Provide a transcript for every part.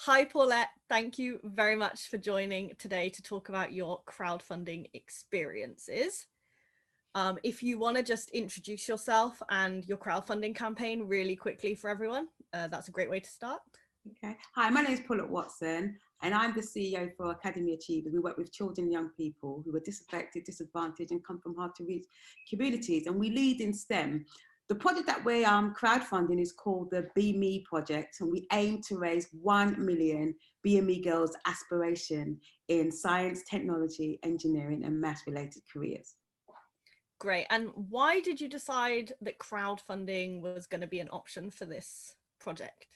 Hi, Paulette. Thank you very much for joining today to talk about your crowdfunding experiences. If you want to just introduce yourself and your crowdfunding campaign really quickly for everyone, that's a great way to start. Okay. Hi, my name is Paulette Watson, and I'm the CEO for Academy Achievers. We work with children and young people who are disaffected, disadvantaged, and come from hard to reach communities, and we lead in STEM. The project that we're crowdfunding is called the Be Me Project, and we aim to raise 1 million BME girls' aspiration in science, technology, engineering, and maths-related careers. Great. And why did you decide that crowdfunding was going to be an option for this project?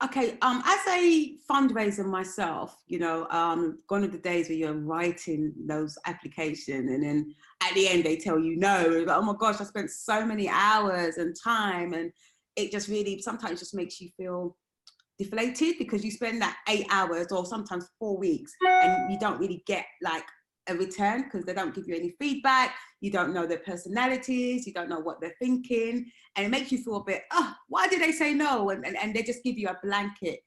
Okay, as a fundraiser myself, gone are the days where you're writing those applications and then at the end they tell you no. Like, oh my gosh, I spent so many hours and time, and it just really sometimes just makes you feel deflated because you spend that 8 hours or sometimes 4 weeks and you don't really get like a return because they don't give you any feedback. You don't know their personalities, you don't know what they're thinking, and it makes you feel a bit, oh, why did they say no? And they just give you a blanket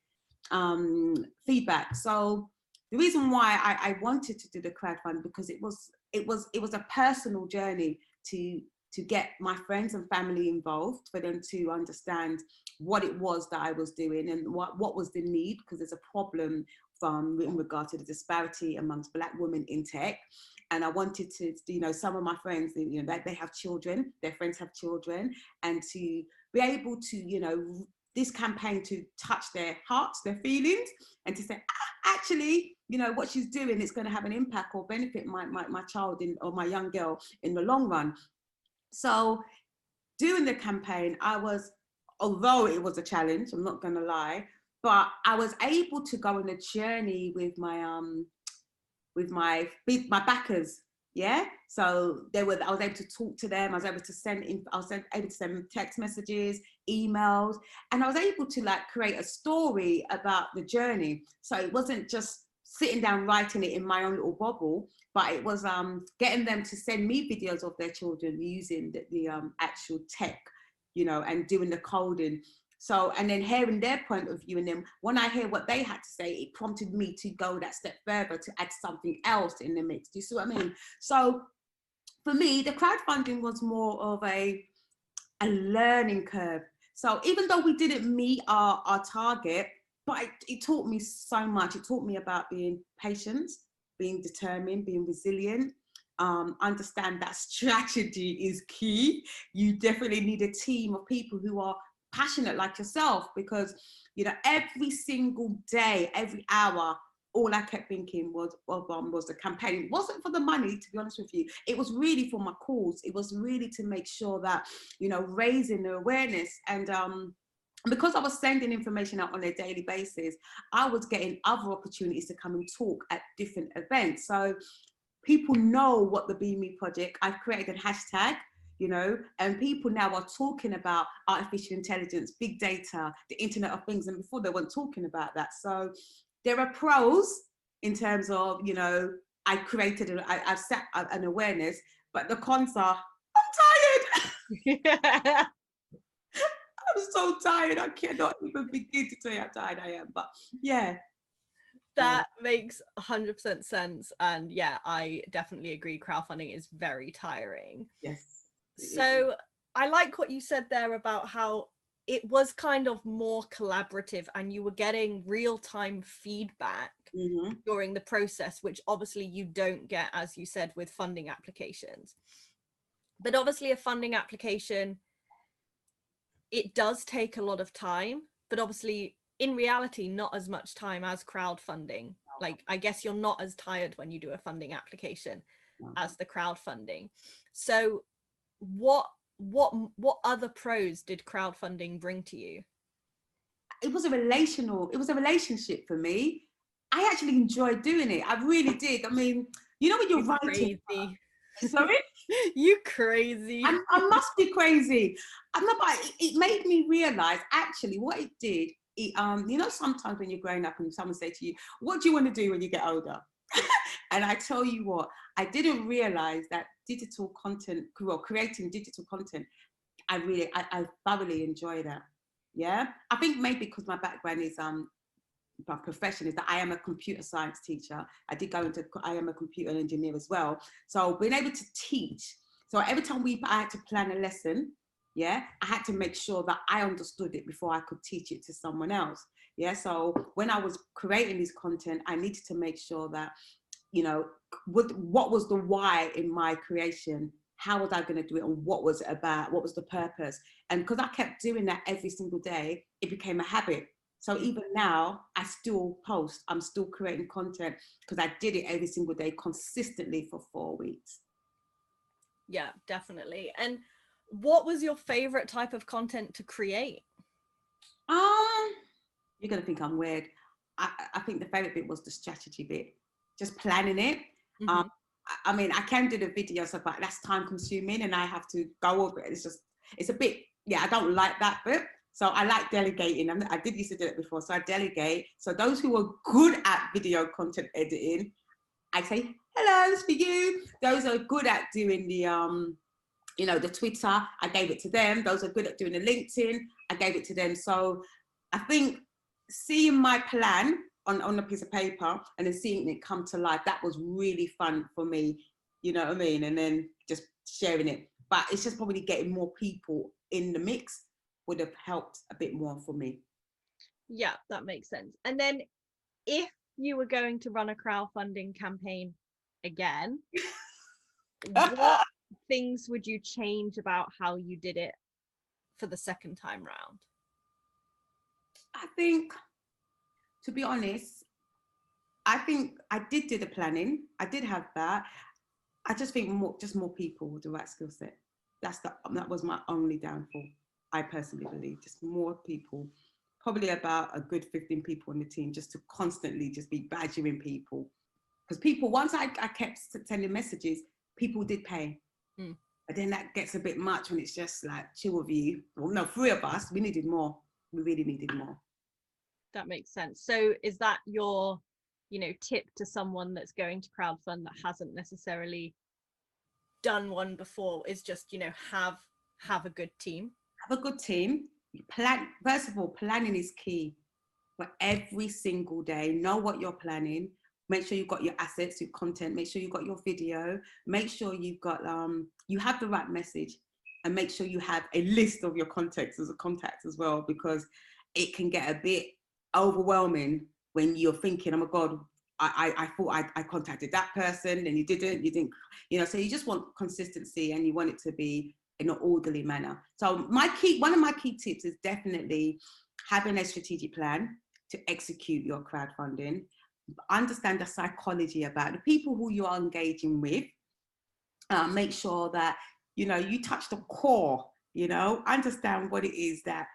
feedback. So the reason why I wanted to do the crowdfunding because it was a personal journey to get my friends and family involved, for them to understand what it was that I was doing and what was the need, because there's a problem in regard to the disparity amongst Black women in tech. And I wanted to, some of my friends, they have children, their friends have children, and to be able to, this campaign to touch their hearts, their feelings, and to say, actually, what she's doing is going to have an impact or benefit my child or my young girl in the long run. So doing the campaign, although it was a challenge, I'm not going to lie, but I was able to go on a journey with my backers. Yeah, so I was able to talk to them. I was able to send text messages, emails, and I was able to like create a story about the journey. So it wasn't just sitting down writing it in my own little bubble, but it was getting them to send me videos of their children using the actual tech, and doing the coding. So, and then hearing their point of view, and then when I hear what they had to say, it prompted me to go that step further to add something else in the mix. Do you see what I mean? So for me, the crowdfunding was more of a learning curve. So even though we didn't meet our target, but it taught me so much. It taught me about being patient, being determined, being resilient. Understand that strategy is key. You definitely need a team of people who are passionate like yourself, because every single day, every hour, all I kept thinking was the campaign. It wasn't for the money, to be honest with you. It was really for my cause. It was really to make sure that, raising the awareness. And because I was sending information out on a daily basis, I was getting other opportunities to come and talk at different events. So people know what the Be Me Project, I've created a hashtag, and people now are talking about artificial intelligence, big data, the Internet of Things, and before they weren't talking about that. So there are pros in terms of, I created, I've set an awareness, but the cons are, I'm tired. I'm so tired. I cannot even begin to tell you how tired I am, but yeah. That makes 100% sense. And yeah, I definitely agree. Crowdfunding is very tiring. Yes. So I like what you said there about how it was kind of more collaborative and you were getting real-time feedback during the process, which obviously you don't get, as you said, with funding applications. But obviously a funding application, it does take a lot of time, but obviously in reality, not as much time as crowdfunding. Like, I guess you're not as tired when you do a funding application as the crowdfunding. So what other pros did crowdfunding bring to you? It was a relationship for me. I actually enjoyed doing it. I really did. I mean, when you're writing. Crazy. Sorry? You crazy. I must be crazy. I'm not, but it made me realize actually what it did. Sometimes when you're growing up and someone say to you, what do you want to do when you get older? And I tell you what, I didn't realize that digital content, creating digital content, I thoroughly enjoy that. Yeah, I think maybe because my background is my profession is that I am a computer science teacher. I am a computer engineer as well. So being able to teach, so every time I had to plan a lesson, yeah, I had to make sure that I understood it before I could teach it to someone else. Yeah, so when I was creating this content, I needed to make sure that, you know, what was the why in my creation? How was I going to do it, and what was it about? What was the purpose? And because I kept doing that every single day, it became a habit. So even now, I still post, I'm still creating content because I did it every single day consistently for 4 weeks. Yeah, definitely. And what was your favorite type of content to create? You're going to think I'm weird. I think the favorite bit was the strategy bit, just planning it. Mm-hmm. I mean, I can do the video stuff, but that's time consuming and I have to go over it. It's a bit, yeah, I don't like that bit. So I like delegating. I did used to do it before, so I delegate. So those who are good at video content editing, I say, hello, it's for you. Those are good at doing the, you know, the Twitter, I gave it to them. Those are good at doing the LinkedIn, I gave it to them. So I think seeing my plan on a piece of paper and then seeing it come to life, that was really fun for me, you know what I mean? And then just sharing it. But it's just probably getting more people in the mix would have helped a bit more for me. Yeah, that makes sense. And then if you were going to run a crowdfunding campaign again, what things would you change about how you did it for the second time round? I think, to be honest, I think I did do the planning. I did have that. I just think more people with the right skill set. That was my only downfall. I personally believe just more people, probably about a good 15 people in the team, just to constantly just be badgering people. Because people, once I kept sending messages, people did pay. But then that gets a bit much when it's just like 2 of you. Well, no, 3 of us. We needed more. We really needed more. That makes sense. So is that your, you know, tip to someone that's going to crowdfund that hasn't necessarily done one before, is just, you know, have a good team? Have a good team. Plan. First of all, planning is key for every single day. Know what you're planning. Make sure you've got your assets, your content. Make sure you've got your video. Make sure you've got you have the right message, and make sure you have a list of your contacts as well, because it can get a bit overwhelming when you're thinking, oh my God, I thought I contacted that person and you didn't, you know, so you just want consistency and you want it to be in an orderly manner. So one of my key tips is definitely having a strategic plan to execute your crowdfunding. Understand the psychology about the people who you are engaging with. Make sure that, you know, you touch the core, you know, understand what it is that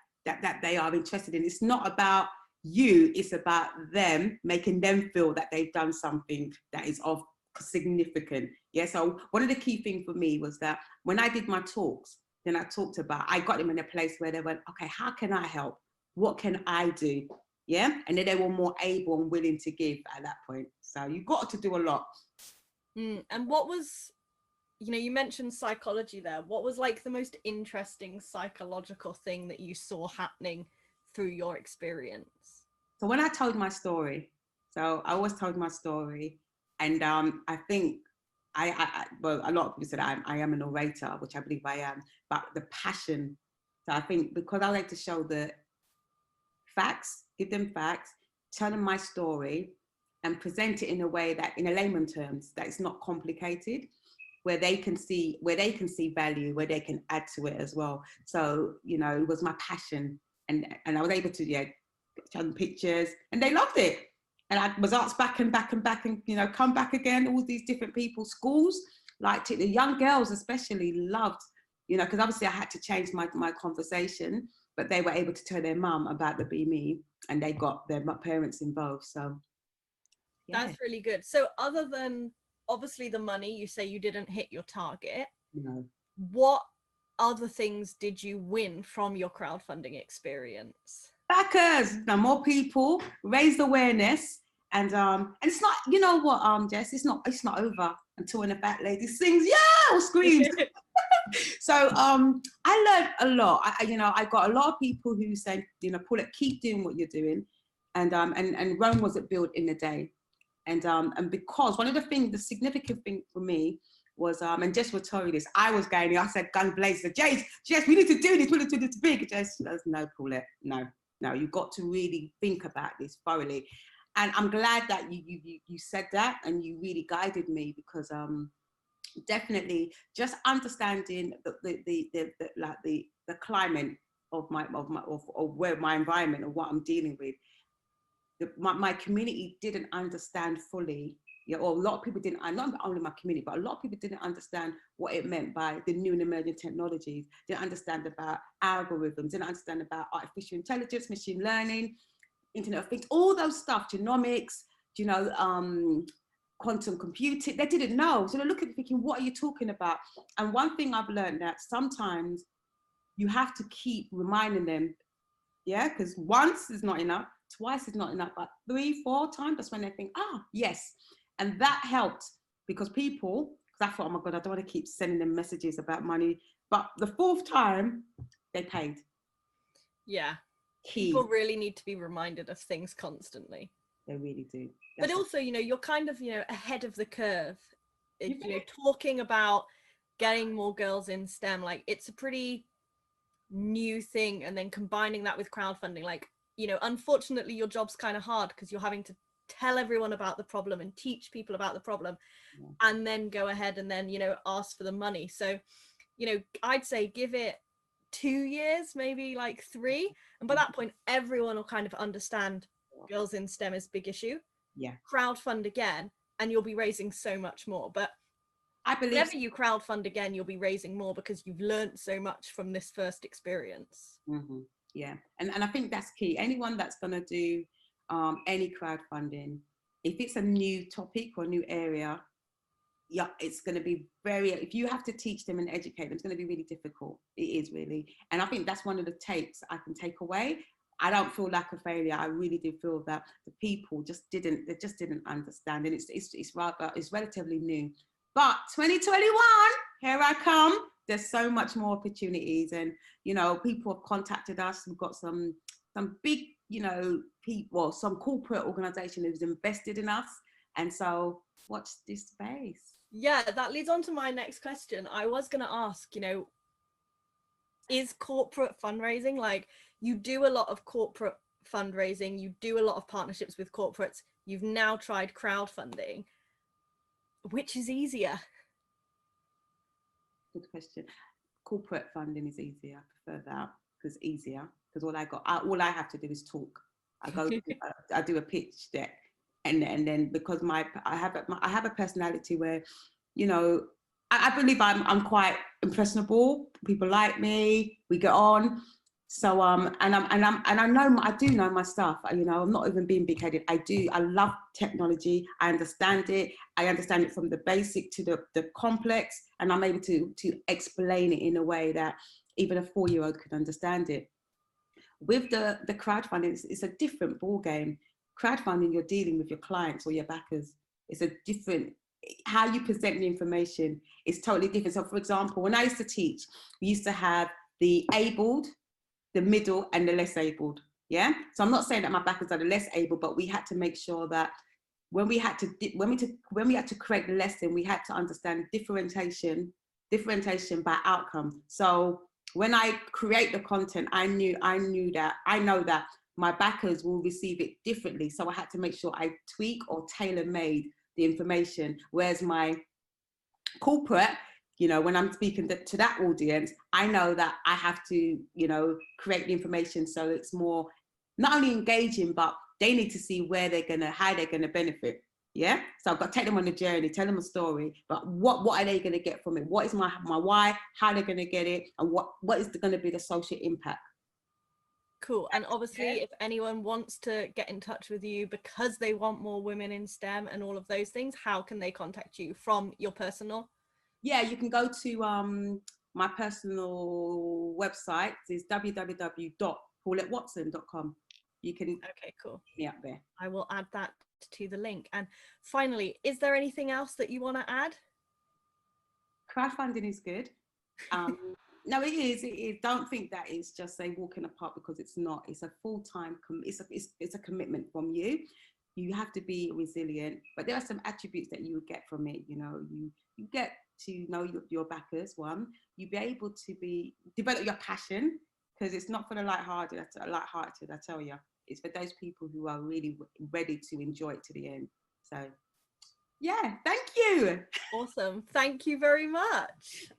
they are interested in. It's not about you, it's about them, making them feel that they've done something that is of significant. Yeah, so one of the key things for me was that when I did my talks, then I got them in a place where they went, okay, how can I help? What can I do? Yeah, and then they were more able and willing to give at that point. So you've got to do a lot. And what was, you know, you mentioned psychology there. What was like the most interesting psychological thing that you saw happening through your experience? So when I told my story, so I always told my story, and I think well, a lot of people said I am a narrator, which I believe I am, but the passion. So I think because I like to show the facts, give them facts, tell them my story, and present it in a way that, in a layman terms, that it's not complicated, where they can see value, where they can add to it as well. So, you know, it was my passion, and I was able to show them pictures, and they loved it. And I was asked back and back and back, and, you know, come back again. All these different people, schools liked it. The young girls especially loved, you know, because obviously I had to change my conversation, but they were able to tell their mum about the Be Me, and they got their parents involved. So yeah. That's really good. So other than obviously the money, you say you didn't hit your target. No. What other things did you win from your crowdfunding experience? Backers, now more people, raised awareness, and it's not, you know what, Jess, it's not over until when a fat lady sings, yeah, or screams. So I learned a lot. I got a lot of people who said, you know, Paulette, keep doing what you're doing. and Rome wasn't built in a day. And because one of the things, the significant thing for me was, and Jess will tell you this, I was going, I said, gun blazing, Jess, we need to do this, we need to do this big. Jess says, no, Paulette, no, you've got to really think about this thoroughly. And I'm glad that you said that, and you really guided me, because definitely just understanding the climate of where my environment, or what I'm dealing with. My community didn't understand fully, or a lot of people didn't, not only my community, but a lot of people didn't understand what it meant by the new and emerging technologies, didn't understand about algorithms, didn't understand about artificial intelligence, machine learning, Internet of Things, all those stuff, genomics, quantum computing. They didn't know. So they're looking thinking, what are you talking about? And one thing I've learned, that sometimes you have to keep reminding them, because once is not enough, twice is not enough, but 3, 4 times, that's when they think, yes. And that helped, because people, because I thought, oh my God, I don't want to keep sending them messages about money. But the 4th time, they paid. Yeah. People really need to be reminded of things constantly. They really do. But also, you're kind of, ahead of the curve. Talking about getting more girls in STEM, like, it's a pretty new thing. And then combining that with crowdfunding, like, unfortunately your job's kind of hard, because you're having to tell everyone about the problem and teach people about the problem, and then go ahead and then ask for the money. So I'd say give it 2 years, maybe like 3, and by that point everyone will kind of understand girls in STEM is a big issue. Crowdfund again, and you'll be raising so much more. But I believe whenever you crowdfund again, you'll be raising more, because you've learned so much from this first experience. And I think that's key. Anyone that's going to do any crowdfunding, if it's a new topic or new area, it's going to be if you have to teach them and educate them, it's going to be really difficult. It is really. And I think that's one of the takes I can take away. I don't feel like a failure. I really do feel that the people just didn't understand. And it's relatively new. But 2021, here I come. There's so much more opportunities, and people have contacted us. We've got some big, people, some corporate organization who's invested in us, and so watch this space. Yeah, that leads on to my next question. I was going to ask, is corporate fundraising, like, you do a lot of corporate fundraising, you do a lot of partnerships with corporates, you've now tried crowdfunding, which is easier? Good question. Corporate funding is easier. I prefer that, because easier, because all I have to do is talk. I do a pitch deck, and then because I have a personality where, I believe I'm quite impressionable. People like me. We get on. So and I do know my stuff. I'm not even being big-headed. I love technology. I understand it. I understand it from the basic to the complex, and I'm able to explain it in a way that even a 4-year-old could understand it. With the crowdfunding, it's a different ball game. Crowdfunding, you're dealing with your clients or your backers. It's a different, how you present the information is totally different. So for example, when I used to teach, we used to have the abled, the middle, and the less abled. Yeah. So I'm not saying that my backers are the less able, but we had to make sure that when we had to create the lesson, we had to understand differentiation by outcome. So when I create the content, I know that my backers will receive it differently. So I had to make sure I tweak or tailor-made the information. Whereas my corporate, when I'm speaking to that audience, I know that I have to, create the information so it's more not only engaging, but they need to see how they're gonna benefit. Yeah. So I've got to take them on a journey, tell them a story, but what are they gonna get from it? What is my why? How they're gonna get it, and what is gonna be the social impact? Cool. And obviously, if anyone wants to get in touch with you because they want more women in STEM and all of those things, how can they contact you from your personal? Yeah, you can go to my personal website. It's www.paulettewatson.com. You can. Okay, cool. Yeah, there. I will add that to the link. And finally, is there anything else that you want to add? Crowdfunding is good. No, it is. It is. Don't think that it's just a walk in the park, because it's not. It's a full-time. It's a commitment from you. You have to be resilient, but there are some attributes that you would get from it. You know, you get to know your backers. One, you be able to develop your passion, because it's not for the light-hearted. I tell you, it's for those people who are really ready to enjoy it to the end. So, yeah, thank you. Awesome. Thank you very much.